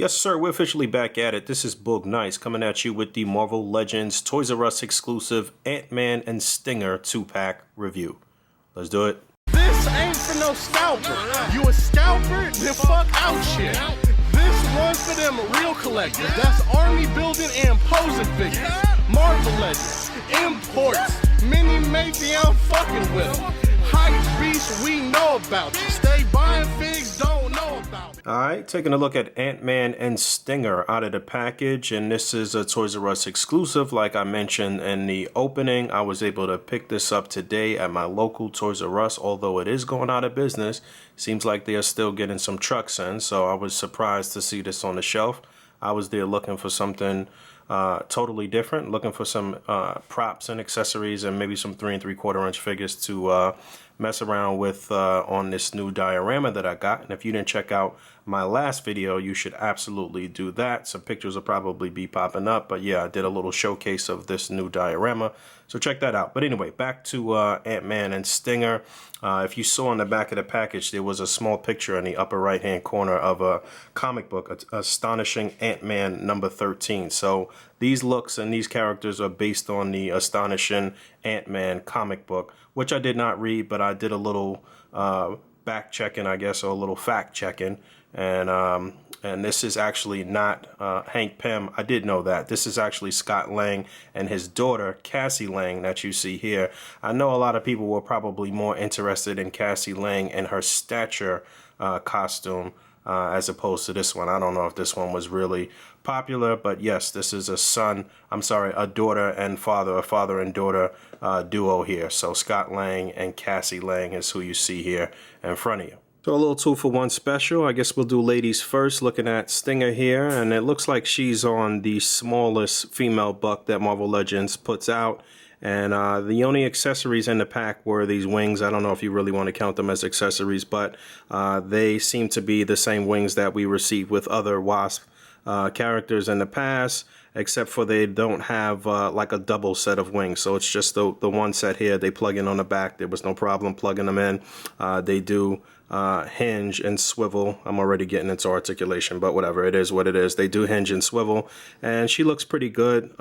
Yes, sir, we're officially back at it. This is Boog Nice coming at you with the Marvel Legends ToysRus exclusive Ant-Man and Stinger 2-pack review. Let's do it. This ain't for no scalper. You a scalper? Then fuck out shit. This one's for them real collectors. That's army building and posing figures. Marvel Legends, imports, mini matey I'm fucking with. Hype beast we know about you. Stay buying figs, don't know about it. Alright, taking a look at Ant-Man and Stinger out of the package, and this is a ToysRus exclusive. Like I mentioned in the opening, I was able to pick this up today at my local ToysRus, although it is going out of business. Seems like they are still getting some trucks in, so I was surprised to see this on the shelf. I was there looking for something totally different, looking for some props and accessories and maybe some 3 3/4 inch figures to mess around with on this new diorama that I got. And if you didn't check out my last video, you should absolutely do that. Some pictures will probably be popping up, but yeah, I did a little showcase of this new diorama, so check that out. But anyway, back to Ant-Man and Stinger. If you saw on the back of the package, there was a small picture in the upper right hand corner of a comic book, Astonishing Ant-Man number 13. So these looks and these characters are based on the Astonishing Ant-Man comic book, which I did not read, but I did a little back checking, I guess, or a little fact checking. And this is actually not Hank Pym. I did know that. This is actually Scott Lang and his daughter, Cassie Lang, that you see here. I know a lot of people were probably more interested in Cassie Lang and her stature costume as opposed to this one. I don't know if this one was really popular, but yes, this is a daughter and father, a father and daughter duo here. So Scott Lang and Cassie Lang is who you see here in front of you. So a little 2-for-1 special. I guess we'll do ladies first, looking at Stinger here, and it looks like she's on the smallest female buck that Marvel Legends puts out. And the only accessories in the pack were these wings. I don't know if you really want to count them as accessories, but they seem to be the same wings that we received with other Wasp characters in the past, except for they don't have like a double set of wings. So it's just the one set here. They plug in on the back. There was no problem plugging them in. They do hinge and swivel. I'm already getting into articulation, but whatever, it is what it is. They do hinge and swivel, and she looks pretty good.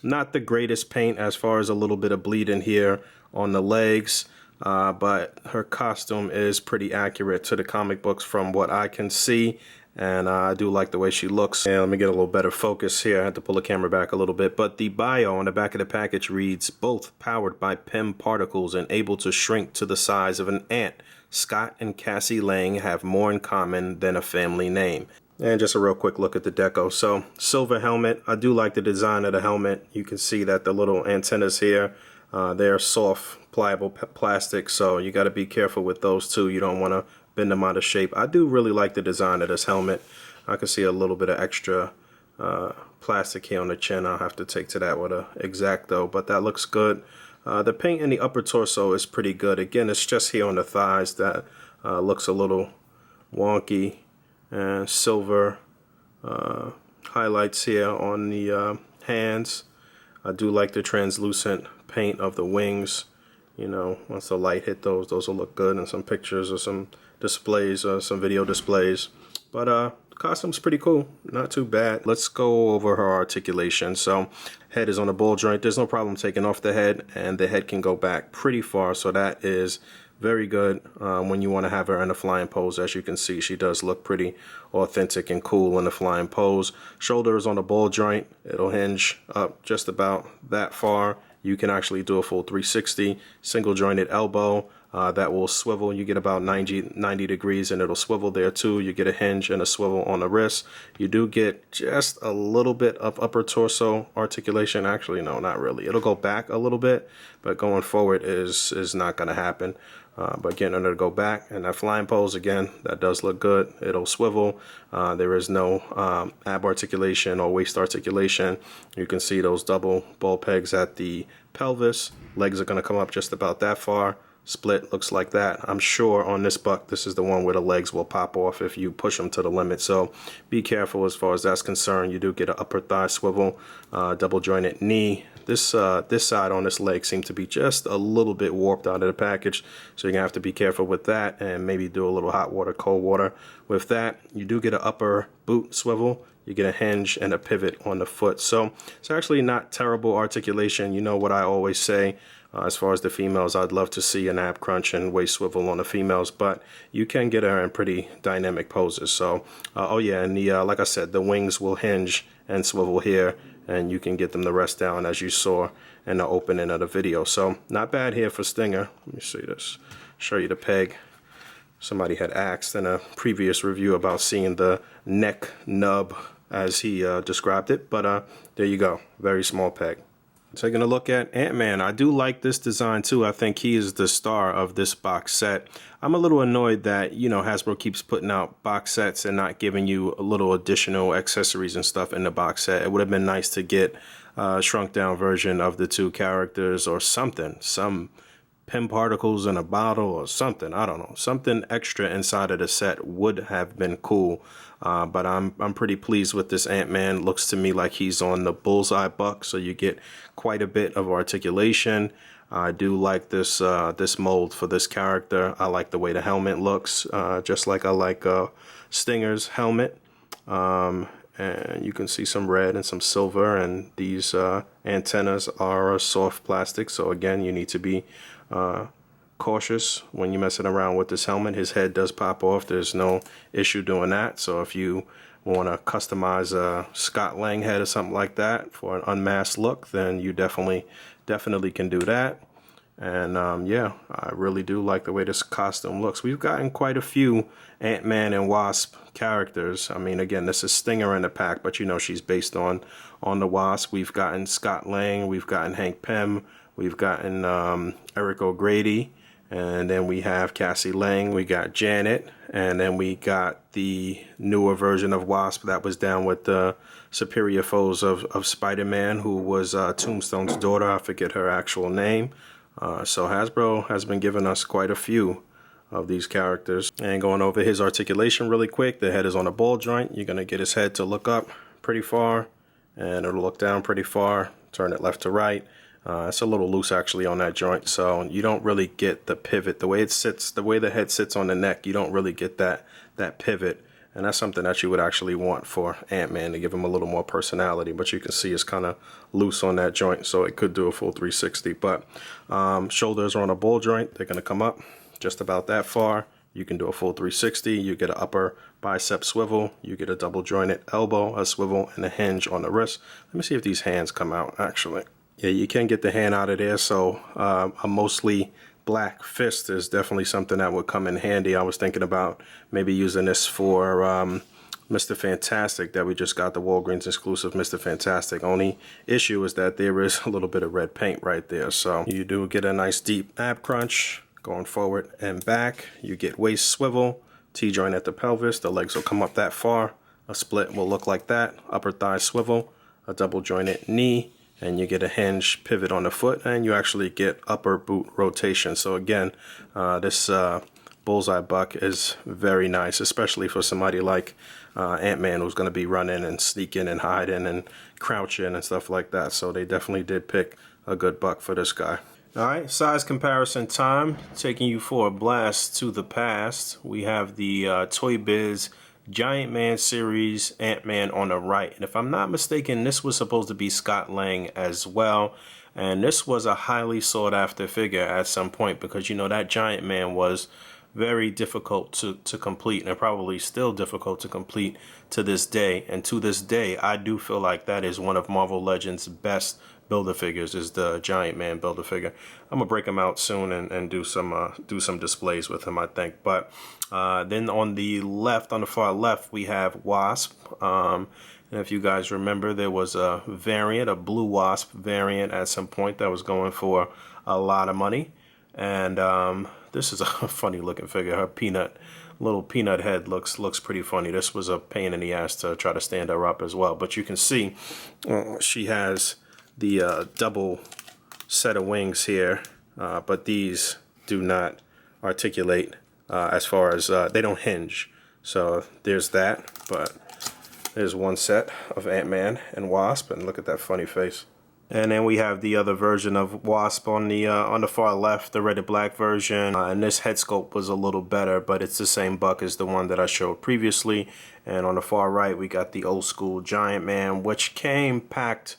Not the greatest paint, as far as a little bit of bleed in here on the legs, but her costume is pretty accurate to the comic books from what I can see. And I do like the way she looks. And let me get a little better focus here. I had to pull the camera back a little bit. But the bio on the back of the package reads, both powered by Pym particles and able to shrink to the size of an ant. Scott and Cassie Lang have more in common than a family name. And just a real quick look at the deco. So silver helmet. I do like the design of the helmet. You can see that the little antennas here, they're soft, pliable plastic. So you got to be careful with those too. You don't want to bend them out of shape. I do really like the design of this helmet. I can see a little bit of extra plastic here on the chin. I'll have to take to that with a X-Acto, but that looks good. The paint in the upper torso is pretty good. Again, it's just here on the thighs that looks a little wonky. And silver highlights here on the hands. I do like the translucent paint of the wings. You know, once the light hit those will look good in some pictures or some displays or some video displays. But the costume's pretty cool, not too bad. Let's go over her articulation. So head is on a ball joint. There's no problem taking off the head, and the head can go back pretty far, so that is very good when you want to have her in a flying pose. As you can see, she does look pretty authentic and cool in the flying pose. Shoulder is on a ball joint. It'll hinge up just about that far. You can actually do a full 360. Single jointed elbow that will swivel. You get about 90 degrees and it'll swivel there too. You get a hinge and a swivel on the wrist. You do get just a little bit of upper torso articulation. Actually, no, not really. It'll go back a little bit, but going forward is not going to happen. But again, it'll go back, and that flying pose, again, that does look good. It'll swivel. There is no ab articulation or waist articulation. You can see those double ball pegs at the pelvis. Legs are going to come up just about that far. split looks like that. I'm sure on this buck, this is the one where the legs will pop off if you push them to the limit. So be careful as far as that's concerned. You do get an upper thigh swivel, double jointed knee. This side on this leg seemed to be just a little bit warped out of the package, so you're gonna have to be careful with that and maybe do a little hot water, cold water with that. You do get an upper boot swivel. You get a hinge and a pivot on the foot. So it's actually not terrible articulation. You know what I always say. As far as the females, I'd love to see an ab crunch and waist swivel on the females, but you can get her in pretty dynamic poses. So, oh yeah, and the like I said, the wings will hinge and swivel here, and you can get them to rest down as you saw in the opening of the video. So not bad here for Stinger. Let me see this. Show you the peg. Somebody had asked in a previous review about seeing the neck nub as he described it, but there you go. Very small peg. Taking a look at Ant-Man, I do like this design too. I think he is the star of this box set. I'm a little annoyed that, you know, Hasbro keeps putting out box sets and not giving you a little additional accessories and stuff in the box set. It would have been nice to get a shrunk down version of the two characters or something, some pin particles in a bottle or something. I don't know, something extra inside of the set would have been cool. But I'm pretty pleased with this Ant-Man. Looks to me like he's on the bullseye buck, so you get quite a bit of articulation. I do like this this mold for this character. I like the way the helmet looks, just like I like Stinger's helmet. And you can see some red and some silver, and these antennas are a soft plastic, so again, you need to be cautious when you're messing around with this helmet. His head does pop off. There's no issue doing that. So if you want to customize a Scott Lang head or something like that for an unmasked look, then you definitely can do that. And yeah, I really do like the way this costume looks. We've gotten quite a few Ant-Man and Wasp characters. I mean, again, this is Stinger in the pack, but you know she's based on the Wasp. We've gotten Scott Lang, we've gotten Hank Pym, we've gotten Eric O'Grady, and then we have Cassie Lang, we got Janet, and then we got the newer version of Wasp that was down with the superior foes of Spider-Man, who was Tombstone's daughter. I forget her actual name. So Hasbro has been giving us quite a few of these characters. And going over his articulation really quick, the head is on a ball joint. You're going to get his head to look up pretty far, and it'll look down pretty far. Turn it left to right. It's a little loose actually on that joint, so you don't really get the pivot. The way it sits, the way the head sits on the neck, you don't really get that pivot. And that's something that you would actually want for Ant-Man to give him a little more personality. But you can see it's kind of loose on that joint, so it could do a full 360. But shoulders are on a ball joint. They're going to come up just about that far. You can do a full 360. You get an upper bicep swivel. You get a double jointed elbow, a swivel, and a hinge on the wrist. Let me see if these hands come out, actually. Yeah, you can get the hand out of there, so a mostly black fist is definitely something that would come in handy. I was thinking about maybe using this for Mr. Fantastic that we just got, the Walgreens exclusive Mr. Fantastic. Only issue is that there is a little bit of red paint right there. So you do get a nice deep ab crunch going forward and back. You get waist swivel, T-joint at the pelvis. The legs will come up that far. A split will look like that. Upper thigh swivel, a double jointed knee, and you get a hinge pivot on the foot, and you actually get upper boot rotation. So again, this bullseye buck is very nice, especially for somebody like Ant-Man, who's going to be running and sneaking and hiding and crouching and stuff like that. So they definitely did pick a good buck for this guy. All right, size comparison time, taking you for a blast to the past. We have the Toy Biz Giant Man series Ant-Man on the right, and if I'm not mistaken, this was supposed to be Scott Lang as well, and this was a highly sought after figure at some point, because you know that Giant Man was very difficult to complete, and probably still difficult to complete to this day. And to this day, I do feel like that is one of Marvel Legends' best builder figures, is the Giant Man builder figure. I'm gonna break him out soon and do some displays with him, I think. But then on the left, on the far left, we have Wasp. And if you guys remember, there was a variant, a blue Wasp variant at some point that was going for a lot of money. And this is a funny looking figure. Her little peanut head looks pretty funny. This was a pain in the ass to try to stand her up as well. But you can see she has the double set of wings here, but these do not articulate as far as they don't hinge. So there's that, but there's one set of Ant-Man and Wasp, and look at that funny face. And then we have the other version of Wasp on the far left, the red and black version. And this head sculpt was a little better, but it's the same buck as the one that I showed previously. And on the far right, we got the old school Giant Man, which came packed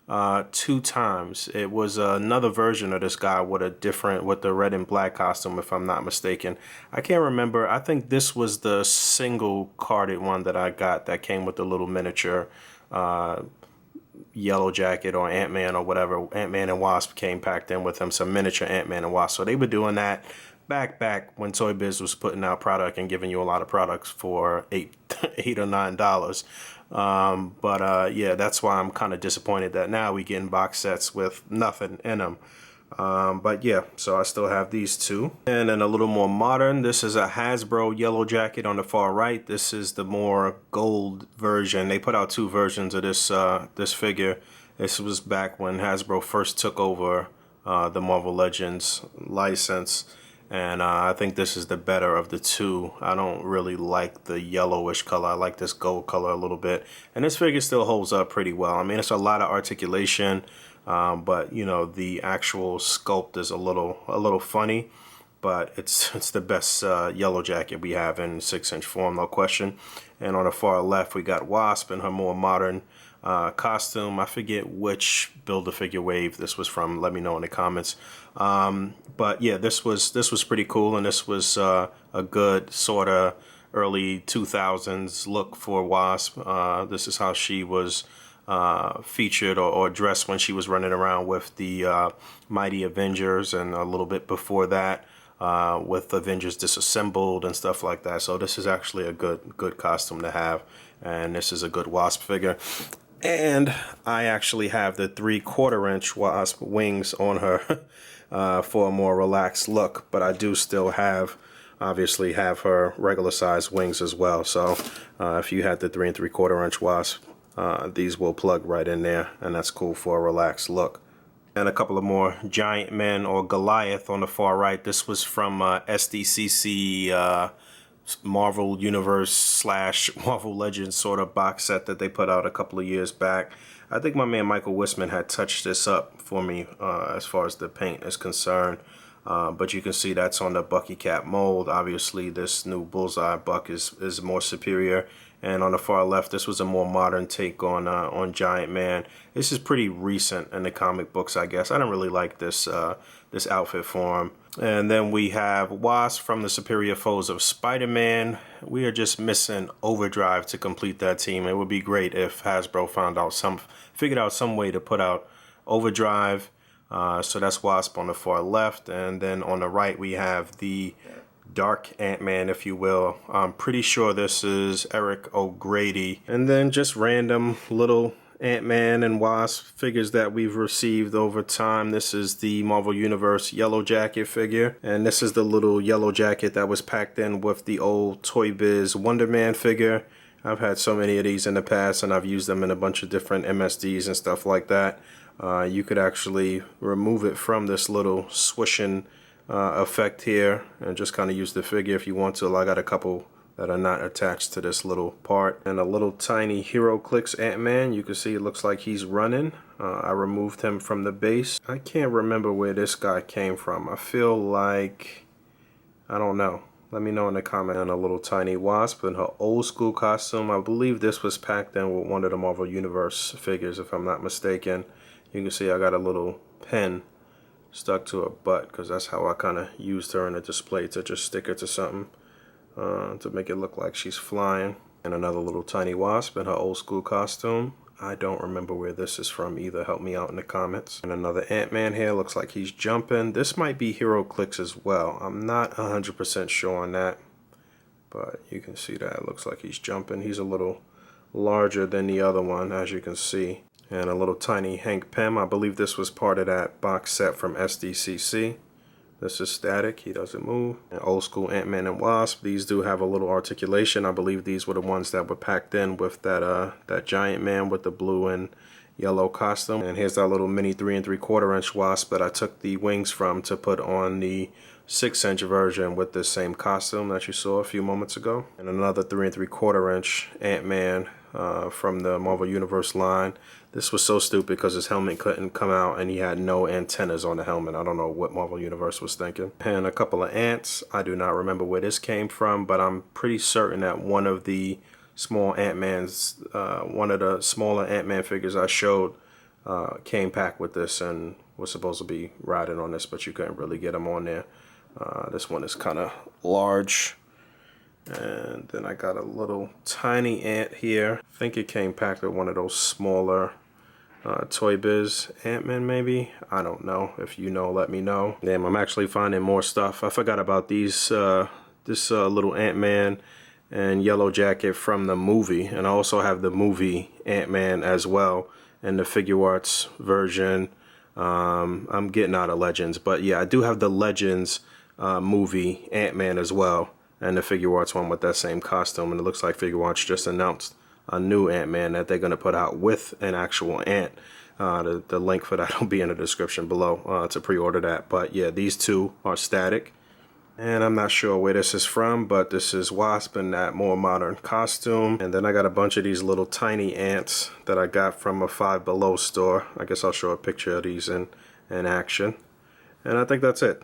2 times. It was another version of this guy with the red and black costume, if I'm not mistaken. I can't remember. I think this was the single carded one that I got that came with the little miniature Yellow Jacket or Ant-Man or whatever. Ant-Man and Wasp came packed in with them, some miniature Ant-Man and Wasp. So they were doing that back when Toy Biz was putting out product and giving you a lot of products for $8 or $9. Yeah, that's why I'm kind of disappointed that now we getting box sets with nothing in them. But yeah, so I still have these two. And then a little more modern, this is a Hasbro Yellow Jacket on the far right. This is the more gold version. They put out 2 versions of this figure. This was back when Hasbro first took over the Marvel Legends license. And I think this is the better of the 2. I don't really like the yellowish color. I like this gold color a little bit. And this figure still holds up pretty well. I mean, it's a lot of articulation. But you know, the actual sculpt is a little funny, but it's the best Yellow Jacket we have in 6-inch form, no question. And on the far left, we got Wasp in her more modern costume. I forget which Build-A-Figure wave this was from. Let me know in the comments. But yeah, this was pretty cool, and this was a good sort of early 2000s look for Wasp. This is how she was featured or dressed when she was running around with the Mighty Avengers, and a little bit before that with Avengers Disassembled and stuff like that. So this is actually a good costume to have, and this is a good Wasp figure. And I actually have the 3/4 inch Wasp wings on her for a more relaxed look, but I do still obviously have her regular size wings as well. So if you had the 3 3/4 inch Wasp, these will plug right in there, and that's cool for a relaxed look. And a couple of more Giant Men or Goliath on the far right. This was from SDCC Marvel Universe / Marvel Legends sort of box set that they put out a couple of years back. I think my man Michael Wisman had touched this up for me as far as the paint is concerned. But you can see that's on the Bucky Cap mold. Obviously, this new Bullseye Buck is more superior. And on the far left, this was a more modern take on Giant Man. This is pretty recent in the comic books, I guess. I don't really like this this outfit for him. And then we have Wasp from the Superior Foes of Spider-Man. We are just missing Overdrive to complete that team. It would be great if Hasbro figured out some way to put out Overdrive. So that's Wasp on the far left, and then on the right we have the Dark Ant-Man, if you will. I'm pretty sure this is Eric O'Grady. And then just random little Ant-Man and Wasp figures that we've received over time. This is the Marvel Universe Yellow Jacket figure, and this is the little Yellow Jacket that was packed in with the old Toy Biz Wonder Man figure. I've had so many of these in the past, and I've used them in a bunch of different MSDs and stuff like that. You could actually remove it from this little swishing effect here and just kind of use the figure if you want to. I got a couple that are not attached to this little part. And a little tiny Hero Clicks Ant-Man. You can see it looks like he's running. I removed him from the base. I can't remember where this guy came from. I feel like, I don't know. Let me know in the comment. And a little tiny Wasp in her old school costume. I believe this was packed in with one of the Marvel Universe figures, if I'm not mistaken. You can see I got a little pin stuck to her butt because that's how I kind of used her in a display, to just stick her to something to make it look like she's flying. And another little tiny Wasp in her old school costume. I don't remember where this is from either. Help me out in the comments. And another Ant-Man here. Looks like he's jumping. This might be Hero Clicks as well. I'm not 100% sure on that, but you can see that it looks like he's jumping. He's a little larger than the other one, as you can see. And a little tiny Hank Pym. I believe this was part of that box set from SDCC. This is static. He doesn't move. And old school Ant-Man and Wasp. These do have a little articulation. I believe these were the ones that were packed in with that Giant Man with the blue and yellow costume. And here's that little mini 3 3/4 inch Wasp that I took the wings from to put on the 6-inch version with the same costume that you saw a few moments ago, and another 3 3/4-inch Ant-Man from the Marvel Universe line. This was so stupid because his helmet couldn't come out and he had no antennas on the helmet. I don't know what Marvel Universe was thinking. And a couple of ants. I do not remember where this came from, but I'm pretty certain that one of the small Ant-Mans, one of the smaller Ant-Man figures I showed came packed with this and was supposed to be riding on this, but you couldn't really get him on there. This one is kind of large. And then I got a little tiny ant here. I think it came packed with one of those smaller Toy Biz Ant-Man maybe. I don't know. If you know, let me know. Damn, I'm actually finding more stuff. I forgot about these. This little Ant-Man and Yellow Jacket from the movie, and I also have the movie Ant-Man as well, and the figure arts version. I'm getting out of Legends, but yeah, I do have the Legends movie Ant-Man as well, and the figure arts one with that same costume. And it looks like figure arts just announced a new Ant-Man that they're going to put out with an actual ant. The link for that will be in the description below to pre-order that. But yeah, these two are static, and I'm not sure where this is from, but this is Wasp in that more modern costume. And then I got a bunch of these little tiny ants that I got from a Five Below store. I guess I'll show a picture of these in action. And I think that's it.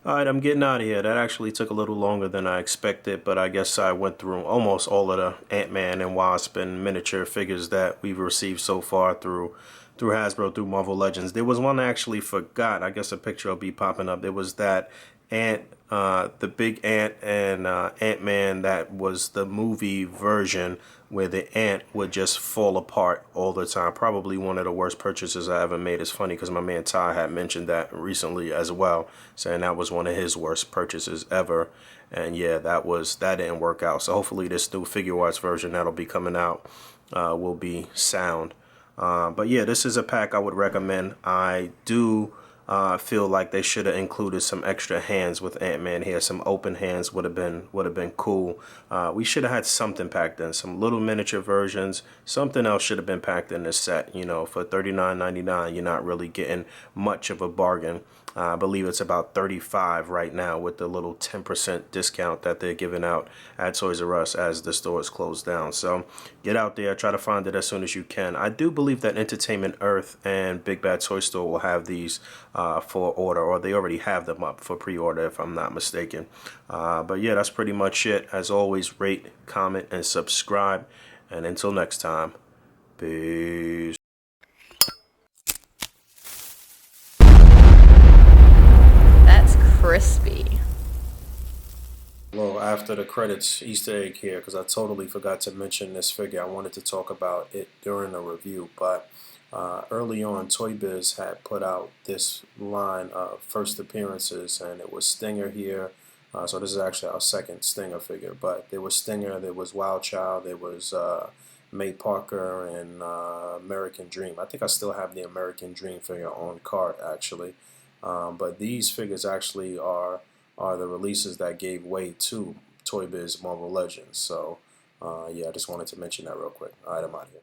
Alright, I'm getting out of here. That actually took a little longer than I expected, but I guess I went through almost all of the Ant-Man and Wasp and miniature figures that we've received so far through Hasbro, through Marvel Legends. There was one I actually forgot. I guess a picture will be popping up. There was that ant, the big ant and Ant-Man that was the movie version where the ant would just fall apart all the time. Probably one of the worst purchases I ever made. It's funny because my man Ty had mentioned that recently as well, saying that was one of his worst purchases ever. And yeah, that didn't work out. So hopefully this new figure arts version that'll be coming out will be sound. But yeah, this is a pack I would recommend. I do feel like they should have included some extra hands with Ant-Man here. Some open hands would have been cool. We should have had something packed in, some little miniature versions. Something else should have been packed in this set. You know, for $39.99, you're not really getting much of a bargain. I believe it's about $35 right now with the little 10% discount that they're giving out at ToysRus as the store is closed down. So get out there, try to find it as soon as you can. I do believe that Entertainment Earth and Big Bad Toy Store will have these for order, or they already have them up for pre-order if I'm not mistaken. But yeah, that's pretty much it. As always, rate, comment, and subscribe. And until next time, peace. Crispy. Well, after the credits Easter egg here, because I totally forgot to mention this figure. I wanted to talk about it during the review, but early on, Toy Biz had put out this line of first appearances, and it was Stinger here. So this is actually our second Stinger figure, but there was Stinger, there was Wild Child, there was May Parker, and American Dream. I think I still have the American Dream figure on cart, actually. But these figures actually are the releases that gave way to Toy Biz Marvel Legends. So yeah, I just wanted to mention that real quick. All right, I'm out of here.